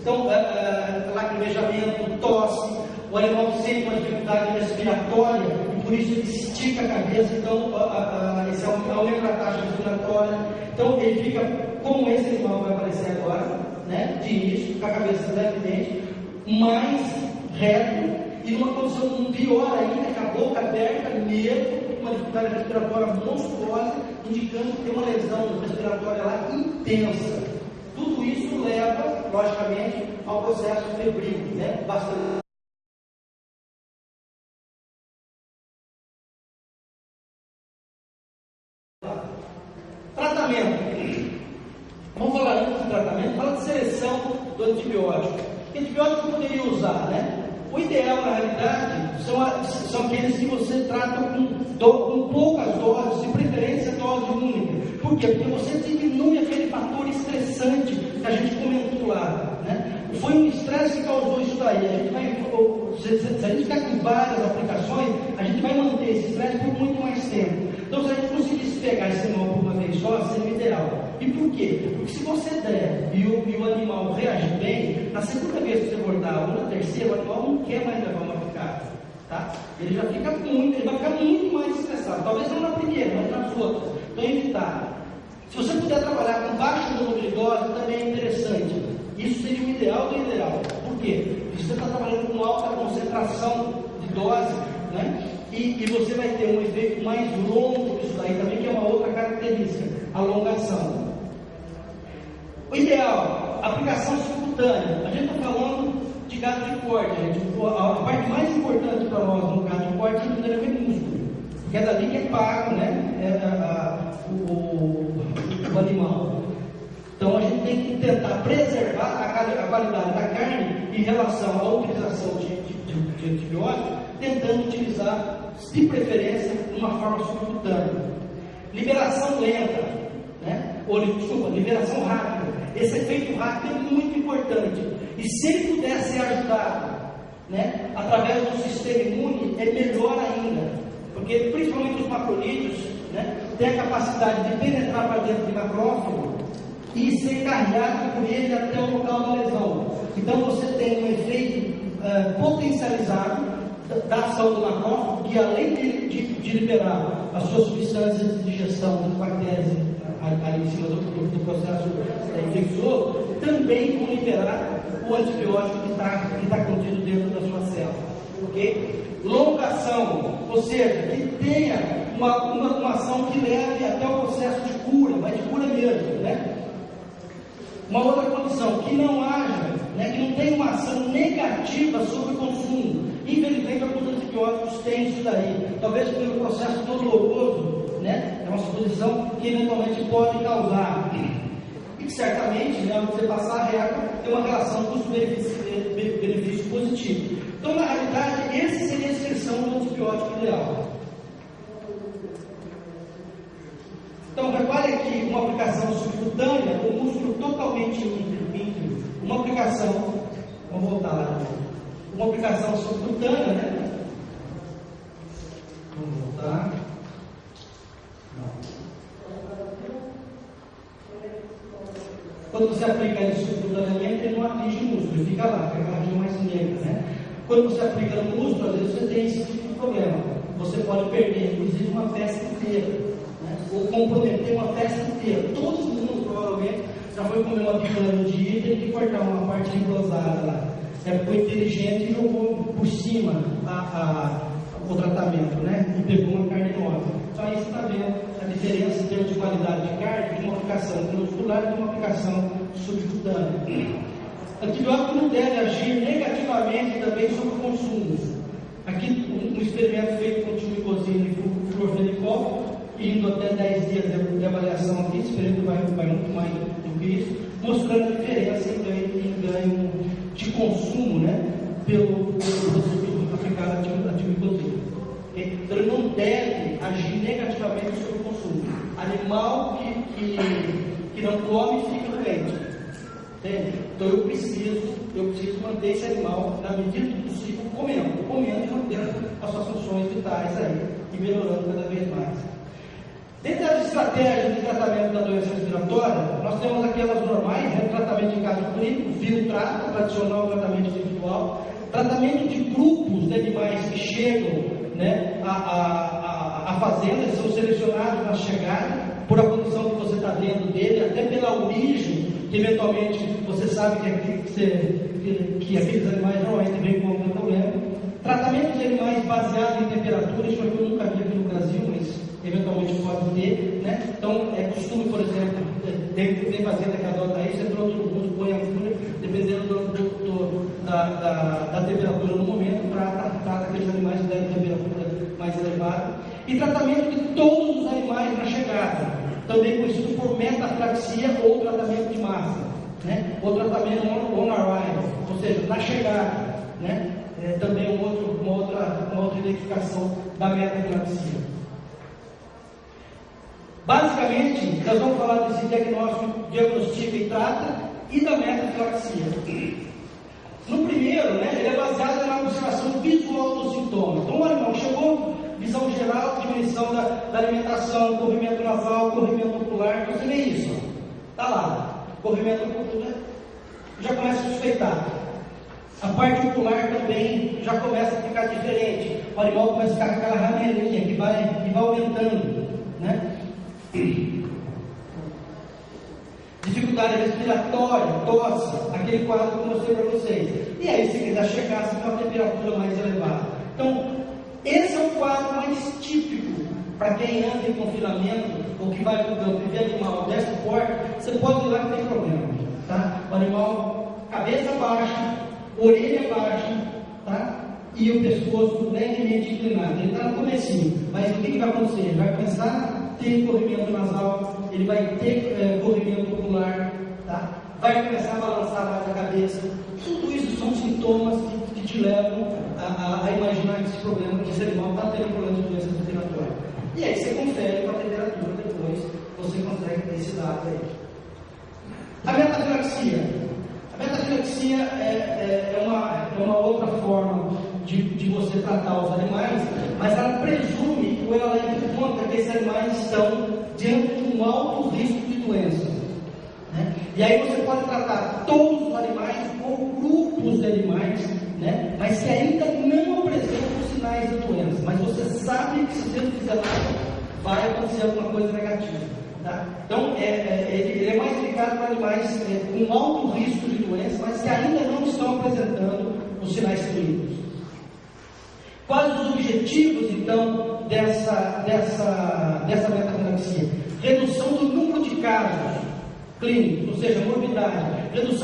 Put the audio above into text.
Então, lacrimejamento, tosse, o animal sente uma dificuldade respiratória e por isso ele estica a cabeça, então esse aumenta a taxa respiratória. Então ele fica, como esse animal vai aparecer agora, né, de início, com a cabeça levemente, mais reto e numa condição pior ainda, com a boca aberta, medo, uma dificuldade respiratória monstruosa, indicando que tem uma lesão respiratória lá intensa. Tudo isso leva, logicamente, ao processo febril, né? Bastante. Tratamento. Vamos falar antes do tratamento, fala de seleção do antibiótico. Que antibiótico eu poderia usar, né? O ideal, na realidade, são aqueles que você trata com poucas doses, de preferência dose única. Por quê? Porque você diminui aquele fator estressante que a gente comentou lá, né? Foi um estresse que causou isso daí. Se a gente ficar com várias aplicações, a gente vai manter esse estresse por muito mais tempo. Então, se a gente conseguisse pegar esse animal por uma vez só, seria o ideal. E por quê? Porque se você der e o animal reagir bem, na segunda vez que você bordar ou na terceira, o animal não quer mais levar uma picada. Tá? Ele vai ficar muito mais estressado. Talvez não na primeira, mas nas outras. Então, evitar. Se você puder trabalhar com baixo número de doses, também é interessante. Isso seria o ideal do ideal. Por quê? Porque você está trabalhando com alta concentração de dose, né? E você vai ter um efeito mais longo disso daí também, que é uma outra característica, alongação. O ideal, aplicação subcutânea. A gente está falando de gado de corte, gente. A parte mais importante para nós no gado de corte é o músculo, porque é dali que é pago, né? O animal. Então a gente tem que tentar preservar a qualidade da carne em relação à utilização de antibióticos, tentando utilizar, de preferência, uma forma subcutânea. Liberação lenta, né? Liberação rápida. Esse efeito rápido é muito importante. E se ele puder ser ajudado, né, através do sistema imune, é melhor ainda. Porque principalmente os macrolídeos, né, têm a capacidade de penetrar para dentro de macrófago e ser carregado por ele até o local da lesão. Então você tem um efeito potencializado da ação do macrófago, que além de liberar as suas substâncias de digestão das bactérias ali em cima do processo infeccioso, também vão liberar o antibiótico que está contido dentro da sua célula. Ok? Longa ação, ou seja, que tenha uma ação que leve até o processo de cura, mas de cura mesmo, né? Uma outra condição, que não haja, né, que não tenha uma ação negativa sobre o consumo. Infelizmente, alguns antibióticos têm isso daí. Talvez pelo processo doloroso, né, é uma suposição que eventualmente pode causar. E que certamente, né, ao você passar a régua, tem uma relação custo-benefício positivo. Então, na realidade, essa seria a descrição do antibiótico ideal. Então, repare aqui uma aplicação subcutânea, o músculo totalmente íntegro. Uma aplicação, vamos voltar lá, uma aplicação subcutânea, né? Vamos voltar. Não. Quando você aplica ele subcutaneamente, ele não atinge o músculo, ele fica lá, fica a região mais negra, né? Quando você aplica no músculo, às vezes você tem esse tipo de problema. Você pode perder, inclusive, uma festa inteira, né? Ou comprometer uma festa inteira. Todo mundo, provavelmente, já foi comer uma picanha no dia e teve que cortar uma parte engrosada lá. Foi inteligente e jogou por cima o tratamento, né? E pegou uma carne nova. Então aí você está vendo a diferença em termos de qualidade de carne de uma aplicação muscular e de uma aplicação subcutânea. Antibiótico não deve agir negativamente também sobre o consumo. Aqui um experimento feito com timicosina e fluorfenicol, indo até 10 dias de avaliação aqui, esse experimento vai muito mais do que isso, mostrando a diferença em ganho de consumo, né, pelo produto aplicado a timicosina. Então ele não deve agir negativamente sobre o consumo. Animal que não come fica doente. Entende? Então eu preciso manter esse animal, na medida do possível, comendo e mantendo as suas funções vitais aí, e melhorando cada vez mais. Dentro das estratégias de tratamento tratamento da doença respiratória, nós temos aquelas normais, né? Tratamento de caso clínico, filtrado, tradicional tratamento individual, tratamento de grupos de animais que chegam, né, à fazenda, são selecionados na chegada, por a condição que você está dentro dele, até pela origem, que eventualmente você sabe que aqueles animais normalmente vêm com algum problema. Tratamento de animais baseado em temperatura, isso aqui eu nunca vi aqui no Brasil, mas eventualmente pode ter, né? Então, é costume, por exemplo, tem fazenda que adota isso, entra outro mundo, põe a cura, dependendo da temperatura no momento, trata aqueles animais que devem temperatura mais elevada. E tratamento de todos os animais na chegada, também conhecido por metaflaxia ou tratamento de massa, né? Ou tratamento on arrival, ou seja, na chegada, né? Também uma outra identificação da metaflaxia. Basicamente, nós vamos falar desse diagnóstico, diagnostica e trata, e da metaflaxia. No primeiro, né, ele é baseado na observação visual dos sintomas. Então, o animal chegou, visão geral, diminuição da alimentação, corrimento nasal, corrimento ocular, você vê isso, está lá, corrimento ocular, já começa a suspeitar. A parte ocular também já começa a ficar diferente, o animal começa a ficar com aquela ramelinha que vai aumentando, né? Dificuldade respiratória, tosse, aquele quadro que eu mostrei para vocês. E aí, se quiser chegar, se com uma temperatura mais elevada. Então, esse é o quadro mais típico para quem anda em confinamento ou que vai para o campo e vê animal dessa porta. Você pode ir lá que não tem problema, tá? O animal, cabeça baixa, orelha baixa, tá? E o pescoço levemente inclinado. Ele está no comecinho, mas o que vai acontecer? Ele vai começar a ter corrimento nasal, ele vai ter corrimento ocular, tá? Vai começar a balançar mais a cabeça. Tudo isso são sintomas que te levam a imaginar que esse problema, que esse animal está tendo problema de doença respiratória. E aí você confere com a temperatura, depois você consegue ter esse dado aí. A metaflaxia. A metaflaxia é uma outra forma de você tratar os animais, mas ela presume ou ela leva em conta que esses animais estão diante de um alto risco de doenças, né? E aí você pode tratar todos os animais ou grupos de animais, né? Mas que ainda não apresentam sinais de doença, mas você sabe que se você não fizer nada, vai acontecer alguma coisa negativa, tá? Então, ele é mais indicado para animais com alto risco de doença, mas que ainda não estão apresentando os sinais clínicos. Quais os objetivos, então, dessa metaflaxia? Redução do número de casos clínicos, ou seja, morbidade, redução